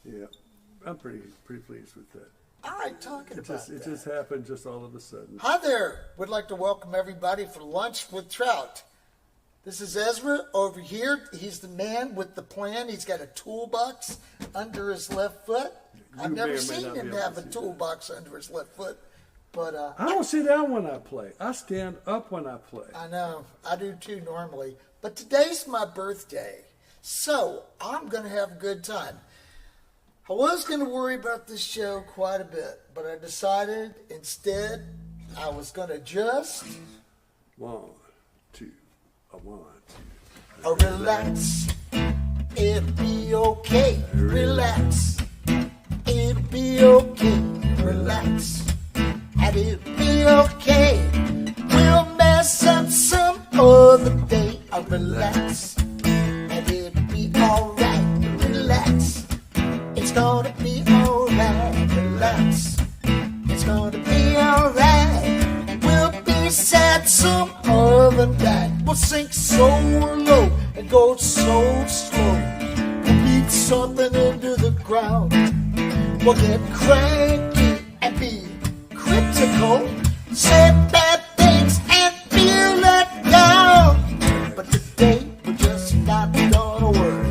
Yeah, I'm pretty pleased with that. All right, talking about that. It just happened just all of a sudden. Hi there. Would like to welcome everybody for Lunch with Trout. This is Ezra over here. He's the man with the plan. He's got a toolbox under his left foot. I've never seen him have a toolbox under his left foot. But I don't sit down when I play. I stand up when I play. I know. I do too normally. But today's my birthday. So I'm going to have a good time. I was going to worry about this show quite a bit, but I decided instead I was going to just... One, two. Relax. It'll be okay. Relax. It'll be okay. Relax. And it'll be okay. We'll mess up some other day. Relax. And it'll be alright. Relax. It's gonna be alright, relax. It's gonna be alright. We'll be sad some other night. We'll sink so low and go so slow. We'll beat something into the ground. We'll get cranky and be critical. Say bad things and feel let down. But today we're just not gonna worry.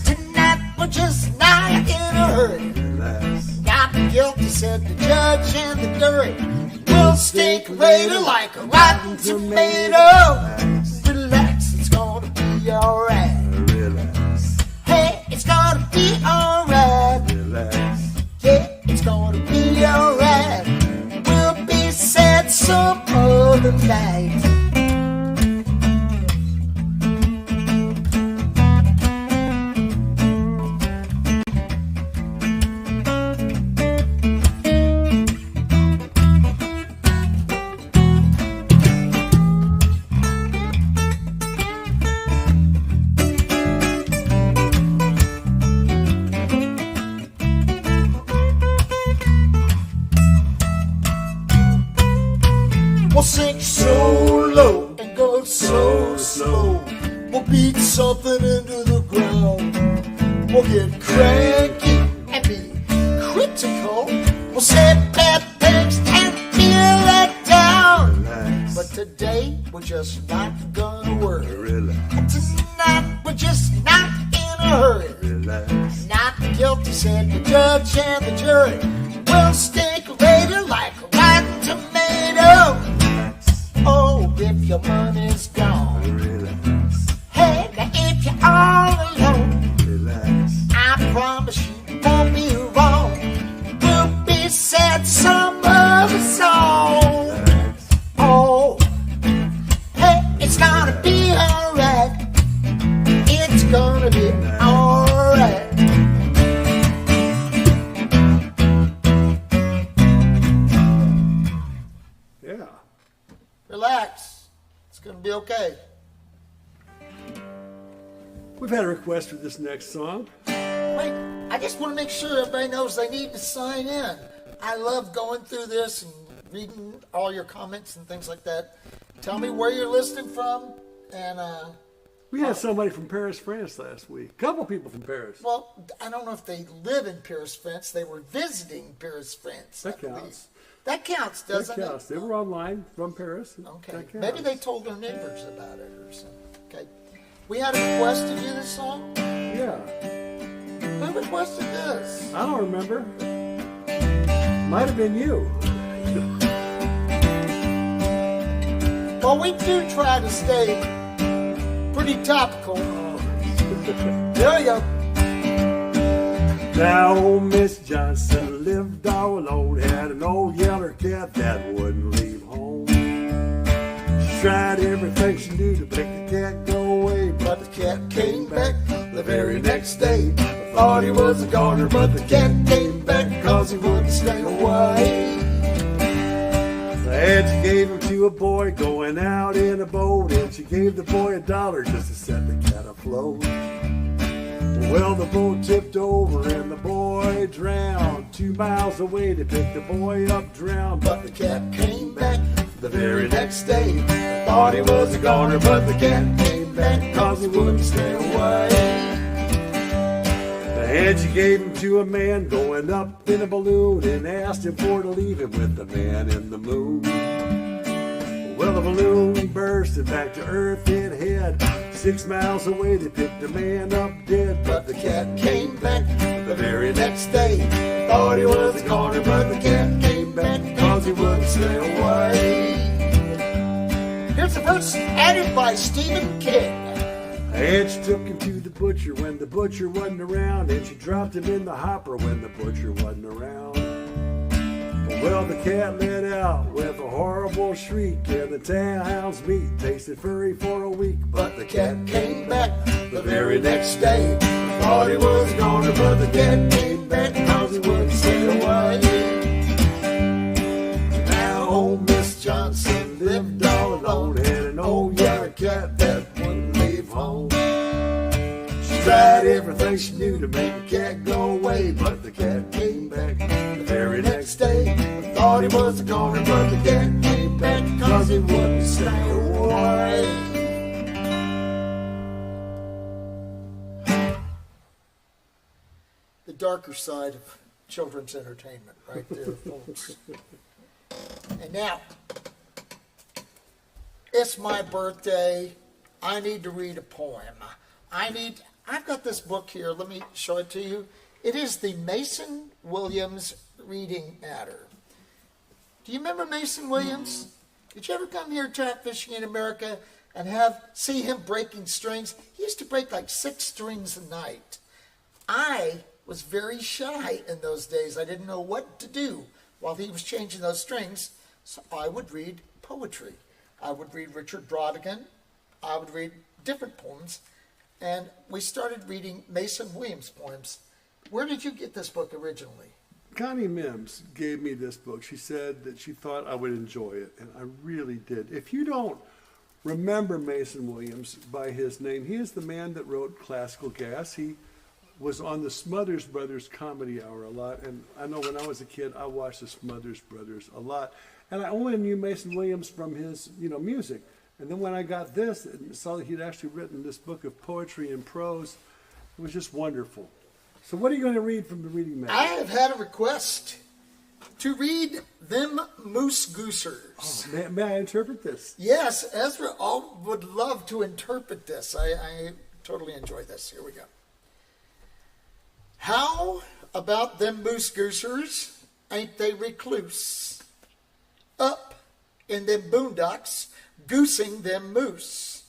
Tonight we're just not in a hurry. Not the guilty, said the judge, and the jury will stink later like a rotten tomato. Relax, it's gonna be alright. Hey, it's gonna be alright. Yeah, it's gonna be alright. We'll be sad some other night. We'll sink so low and go so slow. We'll beat something into the ground. We'll get cranky and be critical. We'll say bad things and feel let down. But today we're just not gonna worry. Tonight we're just not in a hurry. Not guilty, said the judge and the jury. We'll stink later like a rotten tomato. Oh, if your money's gone. Hey, now if you're all alone, I promise you won't be wrong. We'll be sad some other song. Oh, hey, it's gonna be alright. It's gonna be alright. Yeah. Relax. It's going to be okay. We've had a request for this next song. Wait, I just want to make sure everybody knows they need to sign in. I love going through this and reading all your comments and things like that. Tell me where you're listening from. And, We had somebody from Paris, France last week. A couple people from Paris. well, I don't know if they live in Paris, France. They were visiting Paris, France. That I believe. counts. That counts, doesn't That counts. it? They were online from Paris. Okay. That counts. Maybe they told their neighbors about it or something. Okay. We had a request to do this song. Yeah. Who requested this? I don't remember. Might have been you. Well, we do try to stay pretty topical. There you go. Now, old Miss Johnson lived all alone, had an old yeller cat that wouldn't leave home. She tried everything she knew to make the cat go away, but the cat came back the very next day. I thought he was a goner, but the cat came back because he wouldn't stay away. And she gave him to a boy going out in a boat, and she gave the boy $1 just to set the cat afloat. Well, the boat tipped over and the boy drowned. 2 miles away they picked the boy up drowned, but the cat came back the very next day. Thought he was a goner, but the cat came back because he wouldn't stay away. And she gave him to a man going up in a balloon and asked him for to leave him with the man in the moon. Well, the balloon burst and back to earth it head. 6 miles away they picked the man up dead. But the cat came back the very next day. Thought he was gone, but the cat came back because he wouldn't stay away. Here's the verse added by Stephen King. And she took him to the butcher when the butcher wasn't around. And she dropped him in the hopper when the butcher wasn't around. Well, the cat let out with a horrible shriek, and the townhound's meat tasted furry for a week. But the cat came back the very next day. Thought he was gone, but the cat came back because he wouldn't stay away. Now old Miss Johnson lived all alone, had an old yellow cat that wouldn't leave home. She tried everything she knew to make the cat go away, but the cat came back the very next day. Thought he was gone, but the cat came back because he wouldn't stay away. The darker side of children's entertainment right there, folks. And now, it's my birthday. I need to read a poem. I've got this book here. Let me show it to you. It is the Mason Williams Reading Matter. Do you remember Mason Williams? Did you ever come here trout fishing in America and see him breaking strings? He used to break like 6 strings a night. I was very shy in those days. I didn't know what to do while he was changing those strings, so I would read poetry. I would read Richard Bratten. I would read different poems, and we started reading Mason Williams poems. Where did you get this book originally? Connie Mims gave me this book. She said that she thought I would enjoy it, and I really did. If you don't remember Mason Williams by his name, he is the man that wrote Classical Gas. He was on the Smothers Brothers Comedy Hour a lot, and I know when I was a kid, I watched the Smothers Brothers a lot, and I only knew Mason Williams from his, music. And then when I got this and saw that he'd actually written this book of poetry and prose, it was just wonderful. So what are you going to read from the reading matter? I have had a request to read Them Moose Goosers. Oh, may I interpret this? Yes, Ezra would love to interpret this. I totally enjoy this. Here we go. How about them moose goosers? Ain't they recluse? Up in them boondocks, goosing them moose.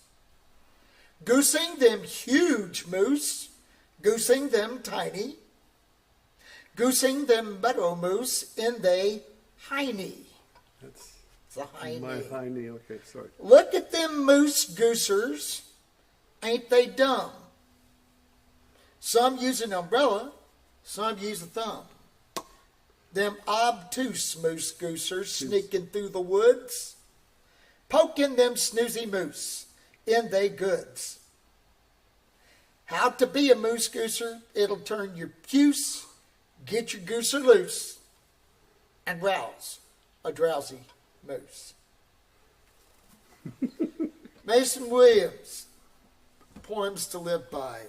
Goosing them huge moose, goosing them tiny. Goosing them meadow moose in they hiney. That's the hiney. My hiney, okay, sorry. Look at them moose goosers. Ain't they dumb? Some use an umbrella, some use a thumb. Them obtuse moose goosers sneaking through the woods, poking them snoozy moose in they goods. How to be a moose gooser? It'll turn your puce, get your gooser loose, and rouse a drowsy moose. Mason Williams, Poems to Live By.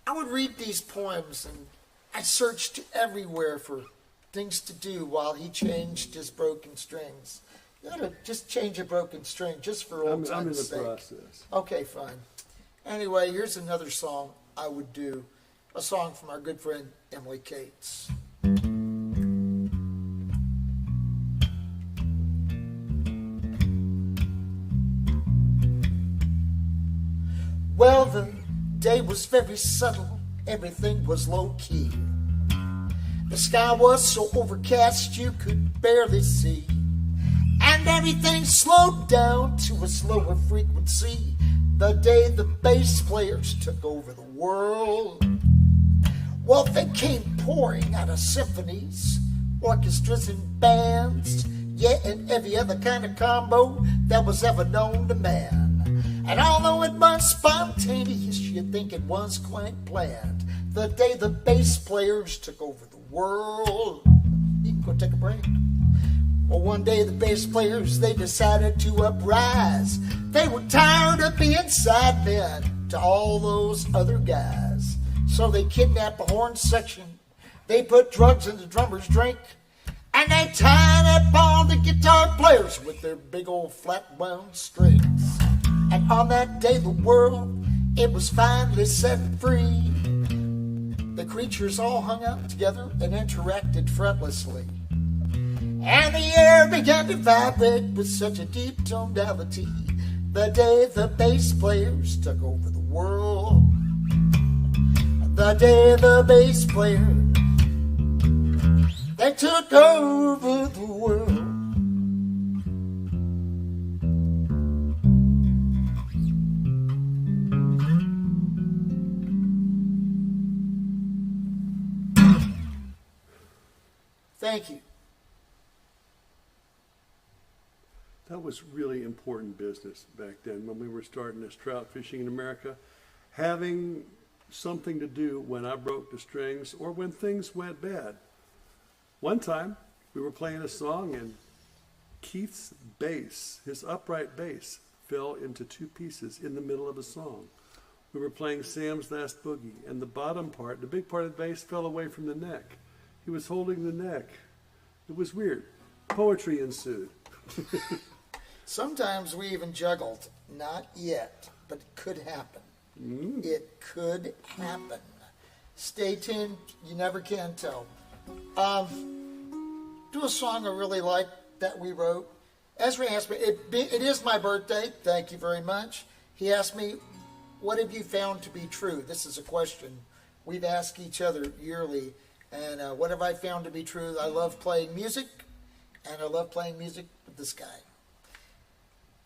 I would read these poems and I searched everywhere for things to do while he changed his broken strings. You ought to just change a broken string just for old time's sake. I'm in the process. Okay, fine. Anyway, here's another song I would do. A song from our good friend Emily Kaitz. Well, the day was very subtle. Everything was low-key. The sky was so overcast you could barely see. And everything slowed down to a slower frequency the day the bass players took over the world. Well, they came pouring out of symphonies, orchestras and bands, yeah, and every other kind of combo that was ever known to man. And although it was spontaneous, you'd think it was quite planned. The day the bass players took over the world. You can go take a break. Well, one day the bass players, they decided to uprise. They were tired of being side men to all those other guys. So they kidnap a horn section. They put drugs in the drummer's drink. And they tied up all the guitar players with their big old flat wound strings. And on that day the world, it was finally set free. The creatures all hung out together and interacted fretlessly. And the air began to vibrate with such a deep tonality. The day the bass players took over the world. The day the bass players, they took over the world. Thank you. That was really important business back then when we were starting this trout fishing in America. Having something to do when I broke the strings or when things went bad. One time we were playing a song and Keith's bass, his upright bass, fell into two pieces in the middle of a song. We were playing Sam's Last Boogie and the bottom part, the big part of the bass, fell away from the neck. He was holding the neck. It was weird. Poetry ensued. Sometimes we even juggled. Not yet, but it could happen. It could happen. Stay tuned. You never can tell. Do a song I really like that we wrote. Ezra asked me, it is my birthday. Thank you very much. He asked me, what have you found to be true? This is a question we've asked each other yearly. And what have I found to be true? I love playing music, and I love playing music with this guy.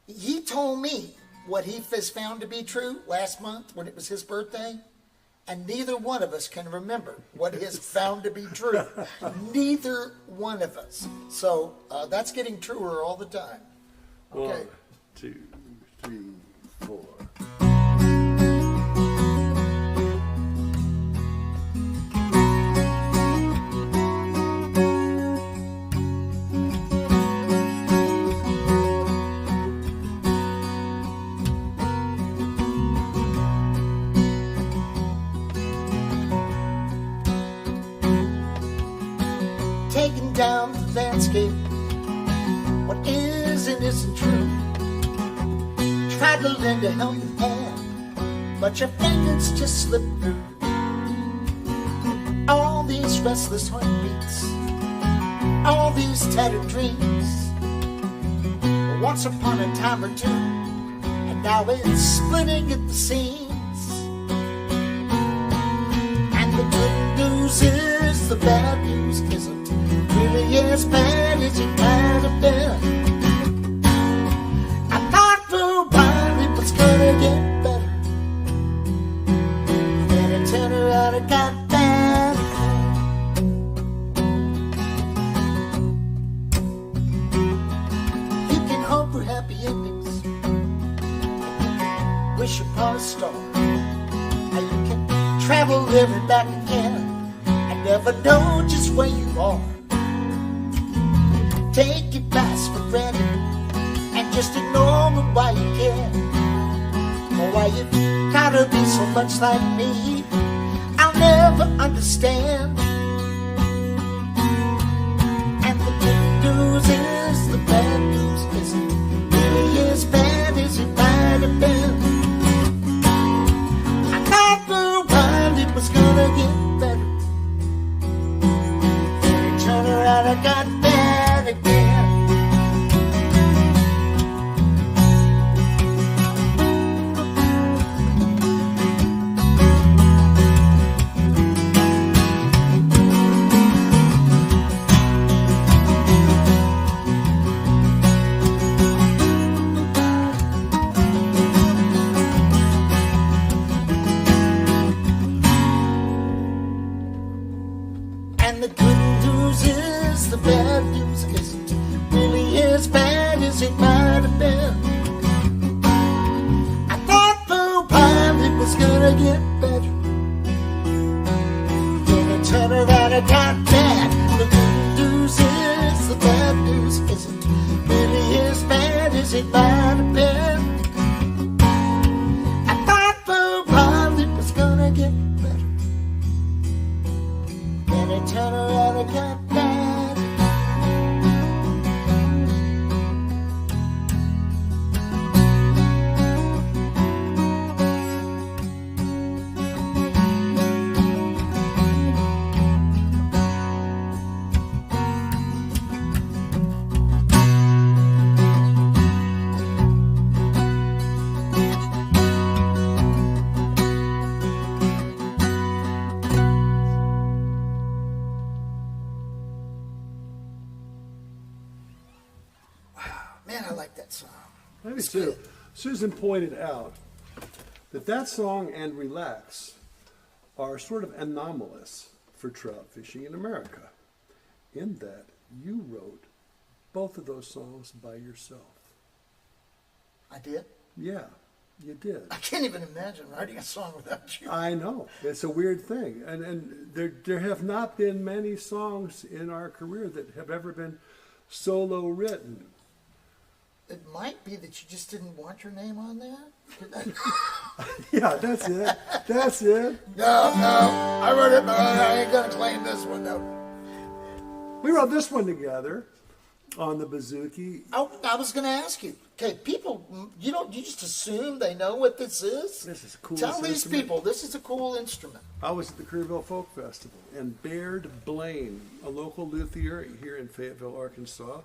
He told me what he has found to be true last month when it was his birthday, and neither one of us can remember what he has found to be true. Neither one of us. So that's getting truer all the time. Okay. 1, 2, 3, 4. Down the landscape, what is and isn't true. Try to lend a helping hand, but your fingers just slip through. All these restless heartbeats, all these tattered dreams. Once upon a time or two, and now it's splitting at the seams. And the good news is the bad news isn't really as bad as it might have been. I thought for a while it was gonna get better, then it turned around and got bad. You can hope for happy endings, wish upon a star, and you can travel there and back again and never know just where you are. Take it fast for granted and just ignore it while you can. Or why you gotta be so much like me, I'll never understand. And the good news is the bad news isn't really as bad as it might have been. I thought for a while it was gonna get better, then it turned around and got bad again. And the good news is the bad news isn't really as bad as it might have been. I thought for a while it was gonna get better, then it turned around and got bad. The good news is the bad news isn't really as bad as it might have been. I thought for a while it was gonna get better, Man, I like that song. Maybe too. Susan pointed out that song and Relax are sort of anomalous for trout fishing in America, in that you wrote both of those songs by yourself. I did? Yeah, you did. I can't even imagine writing a song without you. I know. It's a weird thing. And there have not been many songs in our career that have ever been solo written. It might be that you just didn't want your name on there. Yeah, that's it. That's it. No, I wrote it, but I ain't gonna claim this one though. We wrote this one together on the Bouzouki. Oh, I was gonna ask you. Okay, people, you just assume they know what this is. This is a cool. Tell these people this is a cool instrument. I was at the Kerrville Folk Festival, and Baird Blaine, a local luthier here in Fayetteville, Arkansas,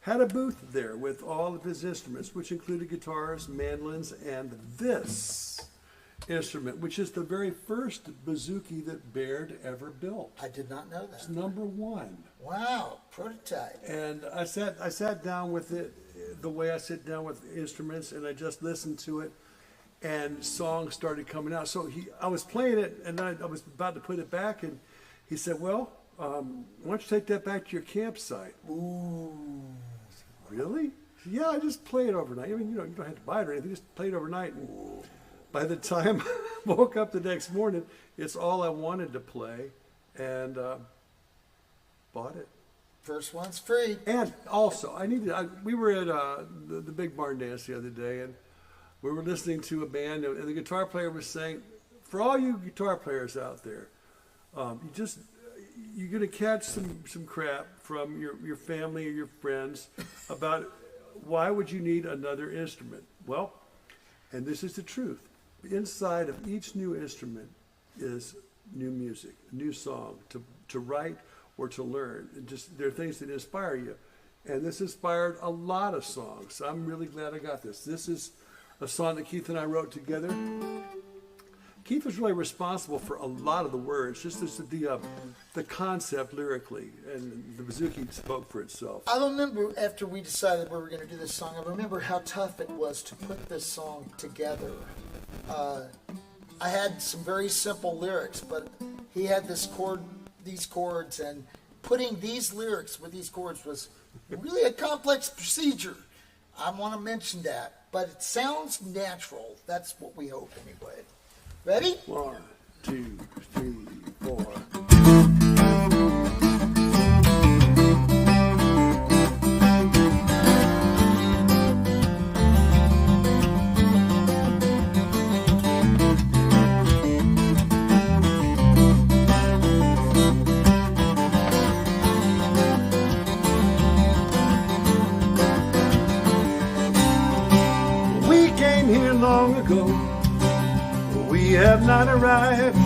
had a booth there with all of his instruments, which included guitars, mandolins, and this instrument, which is the very first bouzouki that Baird ever built. I did not know that. It's number one. Wow, prototype. And I sat down with it the way I sit down with instruments, and I just listened to it, and songs started coming out. So I was playing it, and I was about to put it back, and he said, well, why don't you take that back to your campsite? Ooh. I said, really? Said, yeah, I just play it overnight. I mean, you don't have to buy it or anything. Just play it overnight. And by the time I woke up the next morning, it's all I wanted to play, and bought it. First one's free. And also, we were at the Big Barn Dance the other day, and we were listening to a band, and the guitar player was saying, for all you guitar players out there, you're going to catch some crap from your family or your friends about why would you need another instrument. Well, and this is the truth. Inside of each new instrument is new music, a new song to write or to learn. There are things that inspire you. And this inspired a lot of songs. I'm really glad I got this. This is a song that Keith and I wrote together. Keith was really responsible for a lot of the words, just as the concept lyrically, and the bouzouki spoke for itself. I remember after we decided we were going to do this song, I remember how tough it was to put this song together. I had some very simple lyrics, but he had these chords, and putting these lyrics with these chords was really a complex procedure. I want to mention that, but it sounds natural. That's what we hope anyway. Ready? 1, 2, 3, 4. We came here long ago. We have not arrived.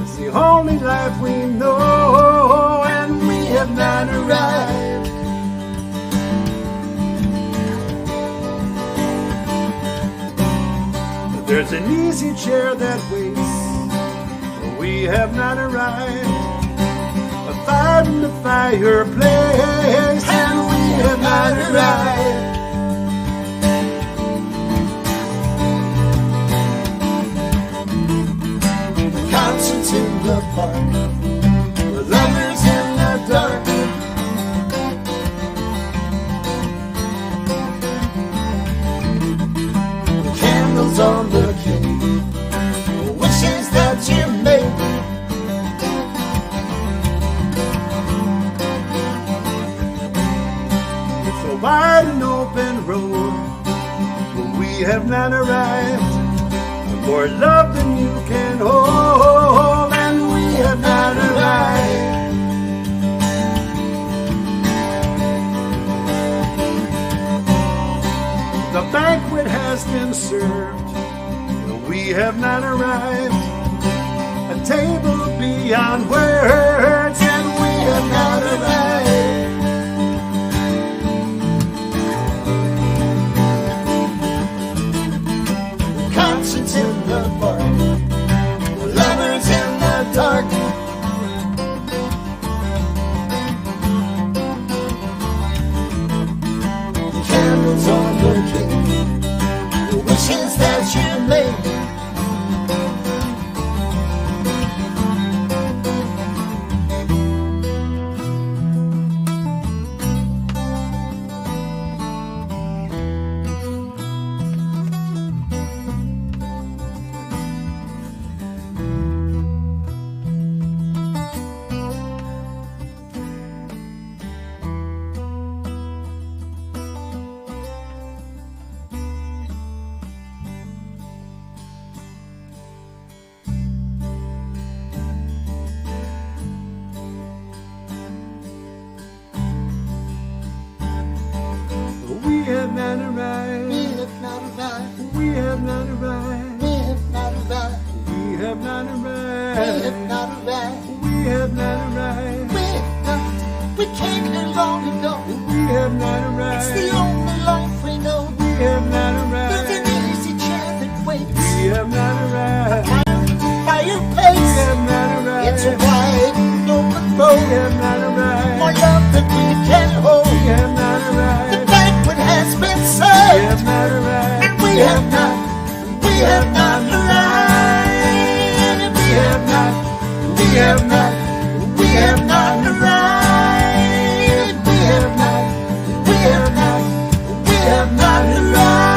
It's the only life we know, and we have not arrived. But there's an easy chair that waits. We have not arrived. A fire in the fireplace, and we have not arrived. Concerts in the park, the lovers in the dark. The candles on the cake, the wishes that you made. It's a wide and open road, but we have not arrived. More love than you can hold, and we have not arrived. The banquet has been served, but we have not arrived. A table beyond words, and we have not arrived. Concerts in the park, lovers in the dark. The okay. The wishes that you made. We have not arrived. We have not arrived. We have not arrived. We have not arrived. We have not We arrived. have not arrived. We have not arrived. We came here long ago. We have not It's arrived. the only life we know. We have not There's an arrived. easy chair that waits. We have not arrived. Fireplace. We have not arrived. It's a wide and open We road. have not arrived. More love than we can hold. We have not The arrived. banquet has been We served. have not arrived. And we have not arrived. We have not. We have not arrived. We have not. We have not arrived.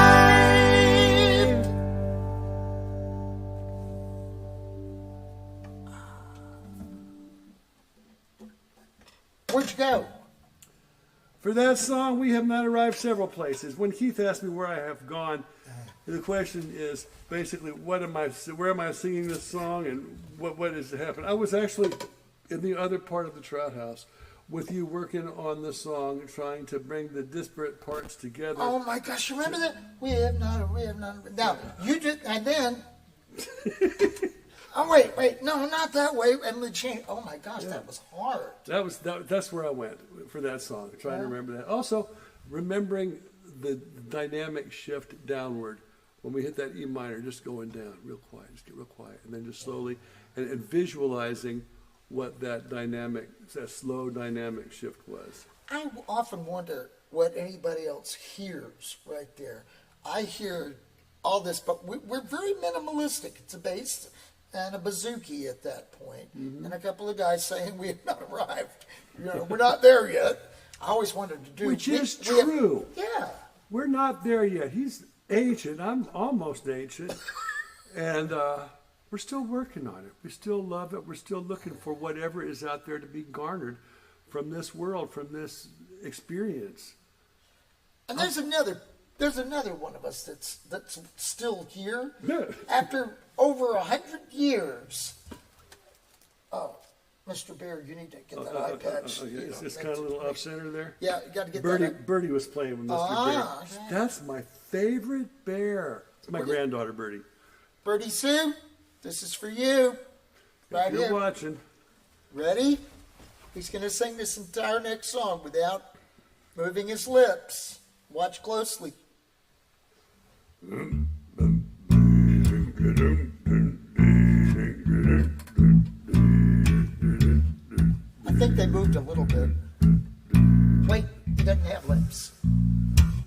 Where'd you go? For that song, we have not arrived several places. When Keith asked me where I have gone, the question is basically, where am I singing this song, and what is to happen? I was actually in the other part of the Trout House with you working on the song, trying to bring the disparate parts together. Oh my gosh, remember that? We have not. Now, you did, and then. Oh, wait, no, not that way. And the change. Oh my gosh, that was hard. That's where I went for that song, trying to remember that. Also, remembering the dynamic shift downward when we hit that E minor, just going down real quiet, just get real quiet, and then just slowly, and visualizing what that slow dynamic shift was. I often wonder what anybody else hears right there. I hear all this, but we're very minimalistic. It's a bass and a bouzouki at that point, and a couple of guys saying we have not arrived. We're not there yet. I always wanted to do, Which is true. Yeah. We're not there yet. He's ancient. I'm almost ancient, and we're still working on it. We still love it. We're still looking for whatever is out there to be garnered from this world, from this experience. And there's another one of us that's still here after over 100 years. Oh, Mr. Bear, you need to get that eye patch. Is this kind of a little off center there? Yeah, you got to get Birdie, that. Birdie was playing with Mr. Bear. Yeah. That's my favorite bear. It's my granddaughter, Birdie. Birdie Sue, this is for you. Right If you're here. watching. Ready? He's going to sing this entire next song without moving his lips. Watch closely. I think they moved a little bit. Wait, he doesn't have lips.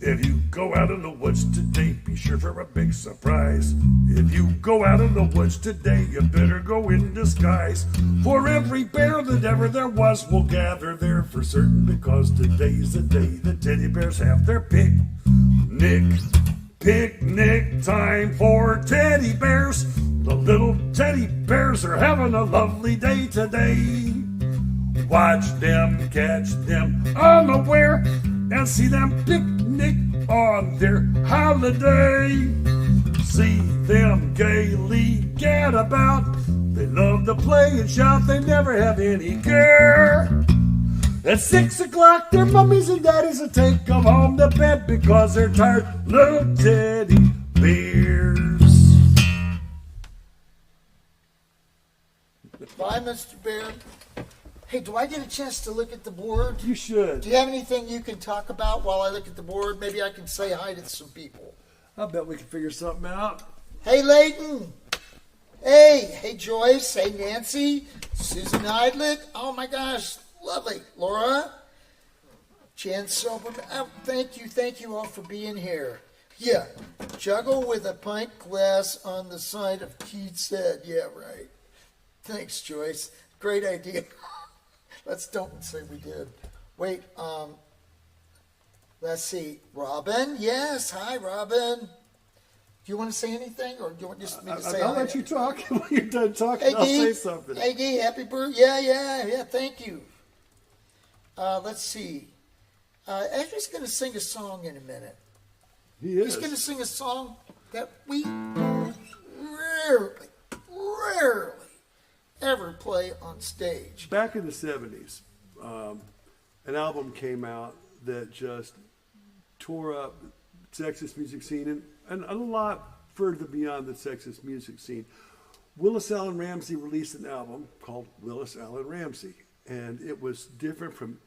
If you go out in the woods today, be sure for a big surprise. If you go out in the woods today, you better go in disguise. For every bear that ever there was will gather there for certain, because today's the day the teddy bears have their picnic. Picnic time for teddy bears. The little teddy bears are having a lovely day today. Watch them, catch them unaware, and see them picnic on their holiday. See them gaily get about. They love to play and shout, they never have any care. At 6 o'clock, their mummies and daddies will take them home to bed because they're tired little teddy bears. Bye, Mr. Bear. Hey, do I get a chance to look at the board? You should. Do you have anything you can talk about while I look at the board? Maybe I can say hi to some people. I bet we can figure something out. Hey, Layton. Hey, Joyce. Hey, Nancy. Susan Idlet. Oh, my gosh. Lovely. Laura. Jan Silverman, thank you all for being here. Yeah, juggle with a pint glass on the side of Keith's head. Yeah, right. Thanks, Joyce. Great idea. Don't say we did. Wait, let's see. Robin, yes. Hi, Robin. Do you want to say anything, or do you want just me to say? I'll let you talk. When you're done talking, I'll say something. Hey, Guy, happy birthday. Yeah. Thank you. Let's see. Ezra's going to sing a song in a minute. He's going to sing a song that we rarely ever play on stage. Back in the 70s, an album came out that just tore up Texas music scene and a lot further beyond the Texas music scene. Willis Allen Ramsey released an album called Willis Allen Ramsey, and it was different from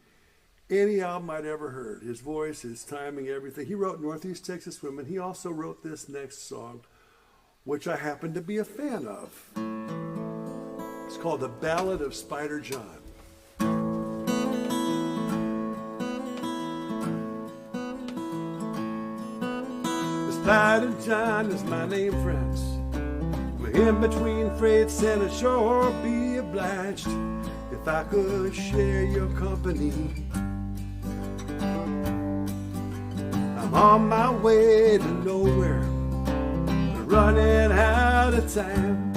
any album I'd ever heard. His voice, his timing, everything. He wrote Northeast Texas Women. He also wrote this next song, which I happen to be a fan of. It's called The Ballad of Spider John. The Spider John is my name, friends. We're in between freights and I'd sure be obliged if I could share your company. I'm on my way to nowhere, running out of time,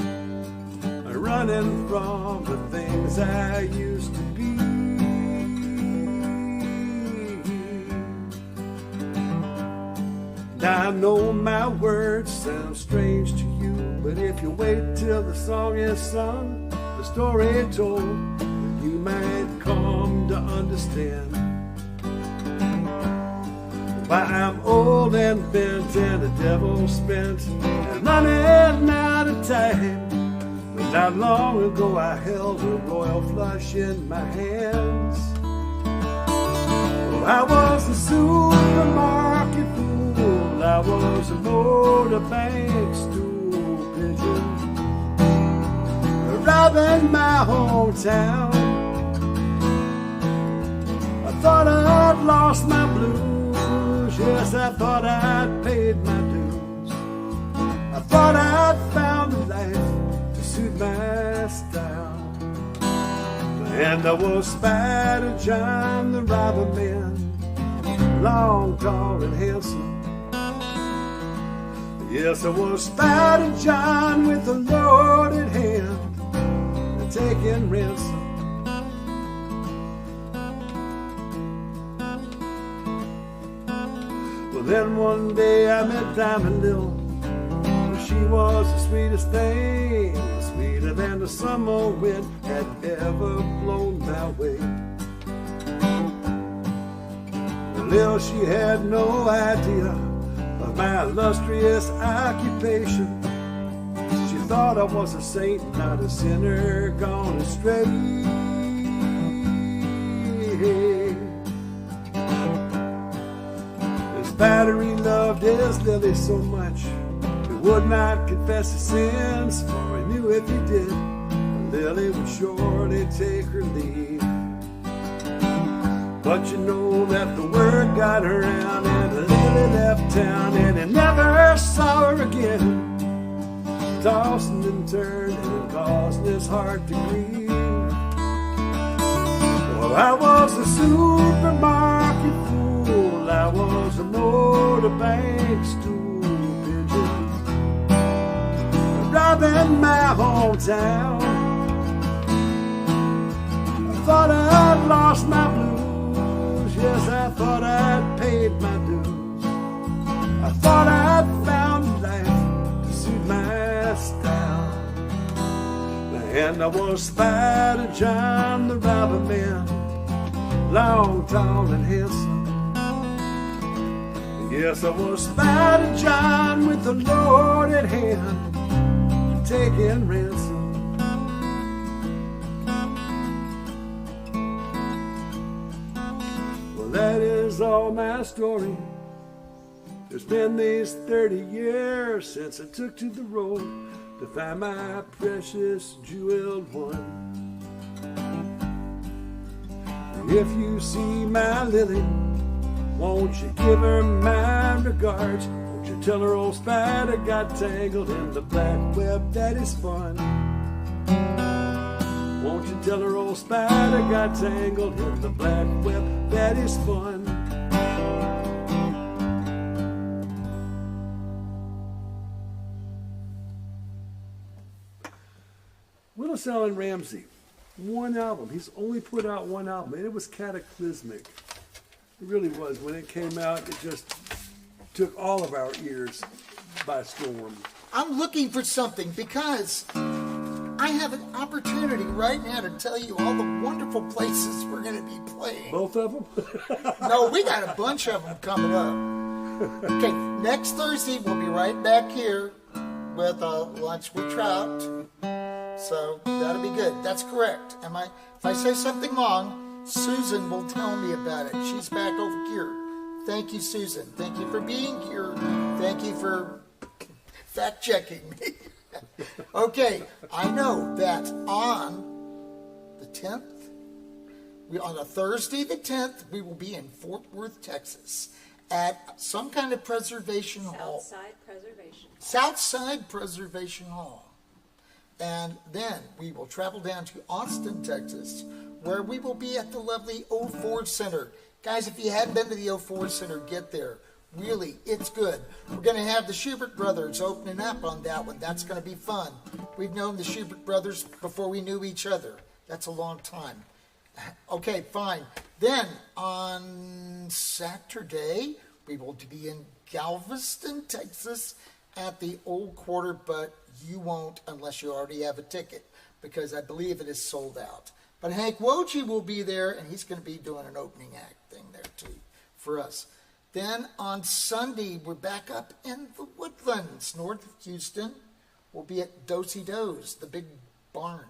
running from the things I used to be. Now I know my words sound strange to you, but if you wait till the song is sung, the story told, you might come to understand why I'm old and bent and the devil spent and running out of time. But not long ago I held a royal flush in my hands. Oh, I was a supermarket fool, I was a motorbank stool pigeon, robbing my hometown. I thought I'd lost my blues. Yes, I thought I'd paid my dues. I thought I'd found a life to suit my style. And I was Spider John, the robber man, long, tall, and handsome. Yes, I was Spider John with a loaded hand, taking ransom. Well, then one day I met Diamond Lil. She was the sweetest thing, sweeter than the summer wind had ever blown my way. Lil, she had no idea of my illustrious occupation. She thought I was a saint, not a sinner gone astray. Battery loved his Lily so much he would not confess his sins, for he knew if he did, Lily would surely take her leave. But you know that the word got around and Lily left town and he never saw her again, tossing and turning and causing his heart to grieve. Well, I was a supermarket fool, I was a motorbank stool pigeon, robbing my hometown. I thought I'd lost my blues, yes, I thought I'd paid my dues. I thought I'd found a life to suit my style. And I was Spider John, the robber man, long, tall, and handsome. Yes, I was Spider John with a loaded hand, taking ransom. Well, that is all my story. It's been these 30 years since I took to the road to find my precious jeweled one. If you see my Lily, won't you give her my regards? Won't you tell her old spider got tangled in the black web that is fun? Won't you tell her old spider got tangled in the black web that is fun? Willis Allen Ramsey, one album. He's only put out one album, and it was cataclysmic. It really was. When it came out, it just took all of our ears by storm. I'm looking for something because I have an opportunity right now to tell you all the wonderful places we're going to be playing. Both of them? No, we got a bunch of them coming up. Okay, next Thursday we'll be right back here with Lunch with Trout. So that'll be good. That's correct. If I say something wrong, Susan will tell me about it. She's back over here. Thank you, Susan. Thank you for being here. Thank you for fact-checking me. Okay, I know that on the 10th, on a Thursday the 10th, we will be in Fort Worth, Texas, at some kind of preservation hall. Southside Preservation Hall. And then we will travel down to Austin, Texas, where we will be at the lovely O4 Center. Guys, if you hadn't been to the O4 Center, get there. Really, it's good. We're going to have the Schubert Brothers opening up on that one. That's going to be fun. We've known the Schubert Brothers before we knew each other. That's a long time. Okay, fine. Then on Saturday, we will be in Galveston, Texas at the Old Quarter, but you won't unless you already have a ticket because I believe it is sold out. But Hank Wojcicki will be there, and he's going to be doing an opening act thing there too for us. Then on Sunday, we're back up in the Woodlands, north of Houston. We'll be at Dosey Do's, the big barn.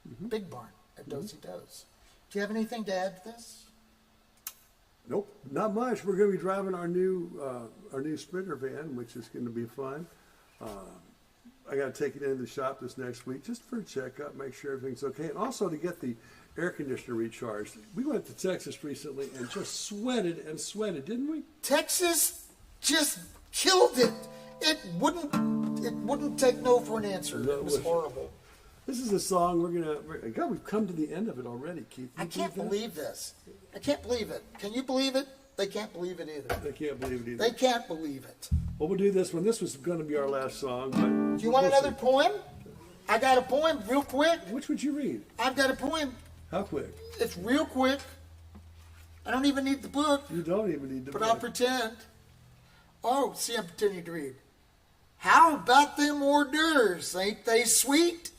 Mm-hmm. Big barn at Dosey Do's. Do you have anything to add to this? Nope, not much. We're going to be driving our new Sprinter van, which is going to be fun. I got to take it into the shop this next week just for a checkup, make sure everything's okay, and also to get the air conditioner recharged. We went to Texas recently and just sweated and sweated, didn't we? Texas just killed it. It wouldn't take no for an answer. It was horrible. This is a song God, we've come to the end of it already, Keith. I can't believe this. I can't believe it. Can you believe it? They can't believe it either. They can't believe it either. They can't believe it. Well, we'll do this one. This was going to be our last song. But do you want another poem? I got a poem real quick. Which would you read? I've got a poem. How quick? It's real quick. I don't even need the book. You don't even need the book. But I'll pretend. Oh, see, I'm pretending to read. How about them hors d'oeuvres? Ain't they sweet?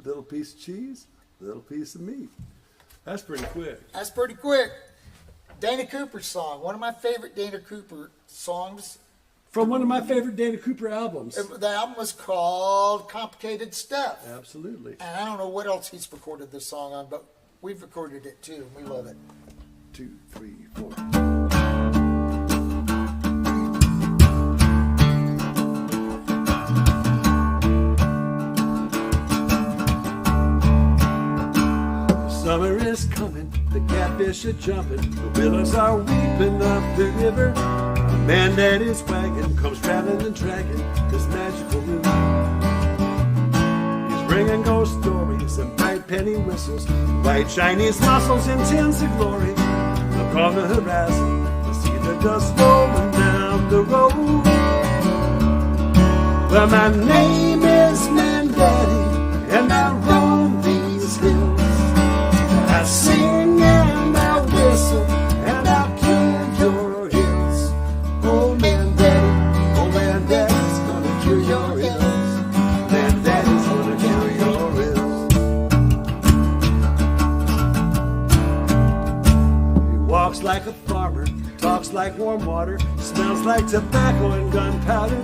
Little piece of cheese, little piece of meat. That's pretty quick. That's pretty quick. Dana Cooper's song. One of my favorite Dana Cooper songs. From one of my favorite Dana Cooper albums. The album was called Complicated Stuff. Absolutely. And I don't know what else he's recorded this song on, but we've recorded it too. We love it. 2, 3, 4. Summer is coming, the catfish are jumping, the willows are weeping up the river. Mandaddy's wagon comes traveling and dragging his magical room. He's bringing ghost stories and bright penny whistles, white Chinese muscles in tins of glory. Upon the horizon, you see the dust rolling down the road. Well, my name is Mandaddy, and I roam these hills. I sing and I whistle and I'll cure your ills. Oh Mandaddy's gonna cure your ills. Mandaddy's gonna cure your ills. He walks like a farmer, talks like warm water, smells like tobacco and gunpowder.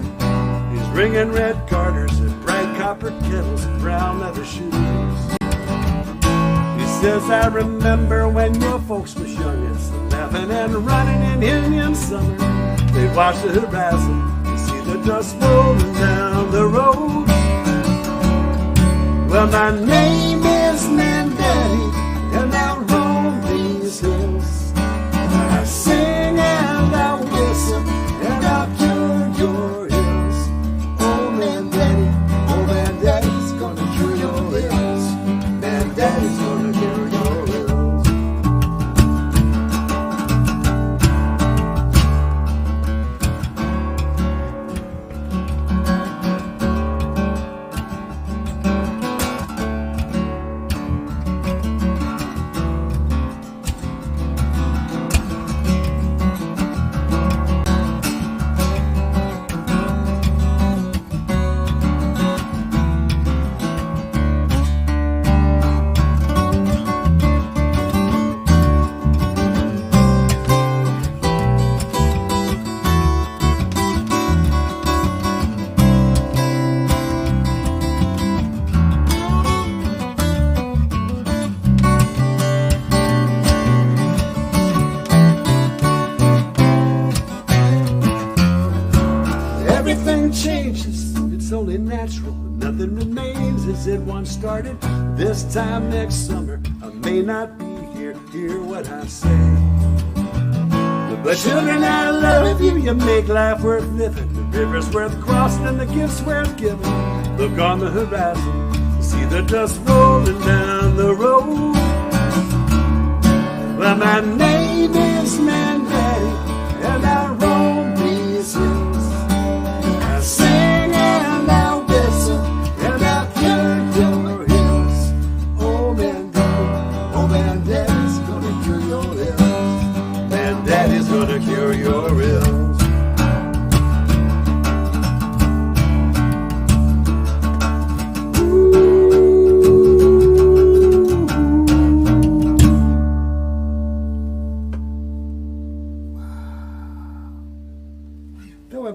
He's ringing red garters and bright copper kettles and brown leather shoes. Says I remember when your folks was youngest, laughing and running in Indian summer. They'd watch the horizon and see the dust rolling down the road. Well, my name is Mandaddy, and I roam these changes, it's only natural. Nothing remains as it once started. This time next summer, I may not be here. Hear what I say. But children, I love you. You make life worth living. The river's worth crossing and the gifts worth giving. Look on the horizon, see the dust rolling down the road. Well, my name is Mandaddy, and I roam these hills. I sing and I'll whistle, and I'll cure your ills. Oh, Mandaddy's gonna cure your ills. Mandaddy's gonna cure your ills.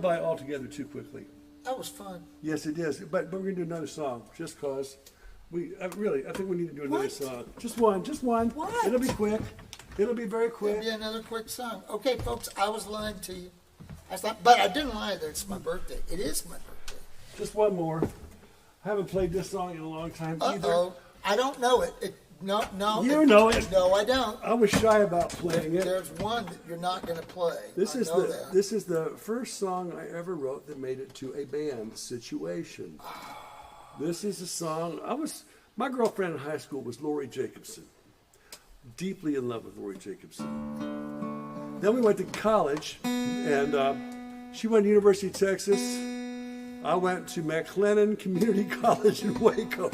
By altogether too quickly. That was fun. Yes, it is. But we're gonna do another song just cause I think we need to do another song. Just one. What? It'll be quick. It'll be very quick. It'll be another quick song. Okay, folks, I was lying to you. But I didn't lie that it's my birthday. It is my birthday. Just one more. I haven't played this song in a long time either. I don't know it. No. You know it. No, I don't. I was shy about playing it. There's one that you're not going to play. This is the first song I ever wrote that made it to a band situation. This is a song my girlfriend in high school was Lori Jacobson. Deeply in love with Lori Jacobson. Then we went to college, and she went to University of Texas. I went to McLennan Community College in Waco.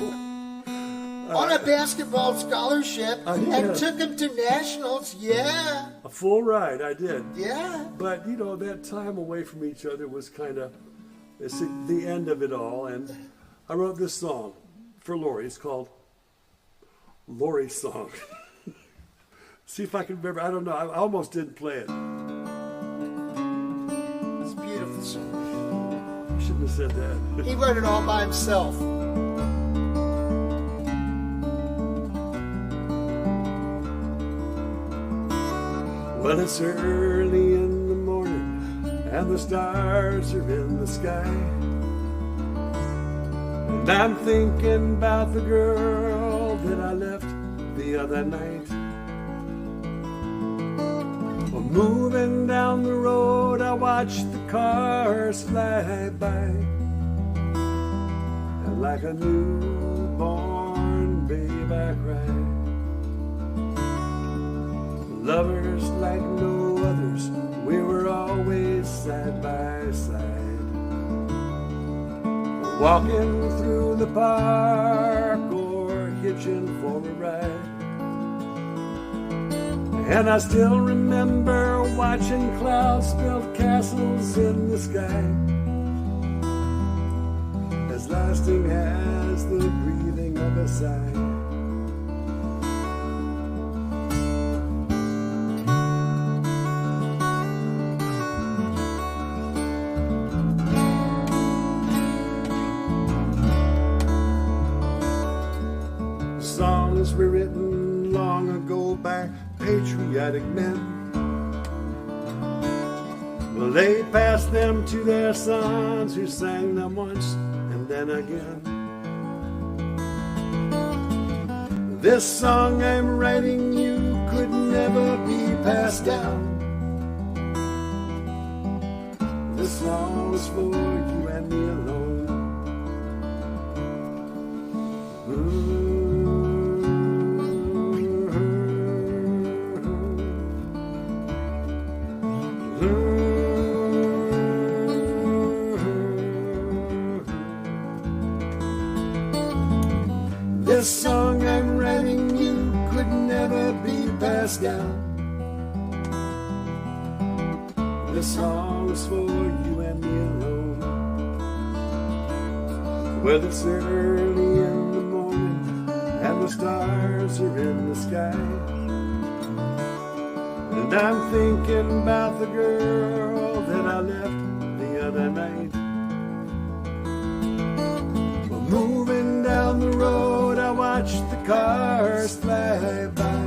On a basketball scholarship and took him to nationals, yeah. A full ride, I did. Yeah. But, that time away from each other was kind of the end of it all. And I wrote this song for Lori. It's called Lori's Song. See if I can remember. I don't know. I almost didn't play it. It's a beautiful song. You shouldn't have said that. He wrote it all by himself. Well, it's early in the morning, and the stars are in the sky. And I'm thinking about the girl that I left the other night. Well, moving down the road, I watch the cars fly by. And like a newborn babe, I cry. Lovers like no others, we were always side by side. Walking through the park or hitching for a ride. And I still remember watching clouds build castles in the sky. As lasting as the breathing of a sigh. Songs were written long ago by patriotic men. Well, they passed them to their sons who sang them once and then again. This song I'm writing you could never be passed down. This song was for you and me alone. This song I'm writing you could never be passed down. This song's for you and me alone. Well, it's early in the morning and the stars are in the sky. And I'm thinking about the girl that I left the other night. Well, moving down the road, I watch the cars fly by.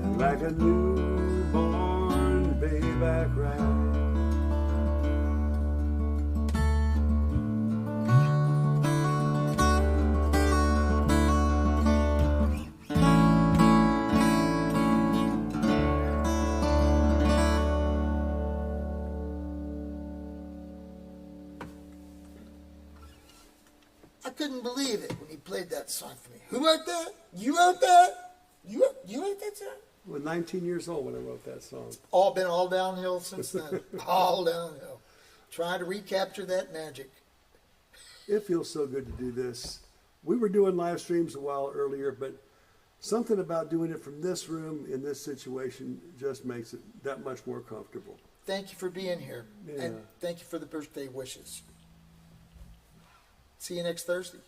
And like a newborn babe, I cry. couldn't believe it when he played that song for me. Who wrote that? You wrote that? You wrote that song? I was 19 years old when I wrote that song. All been all downhill since then. All downhill. Trying to recapture that magic. It feels so good to do this. We were doing live streams a while earlier, but something about doing it from this room in this situation just makes it that much more comfortable. Thank you for being here. Yeah. And thank you for the birthday wishes. See you next Thursday.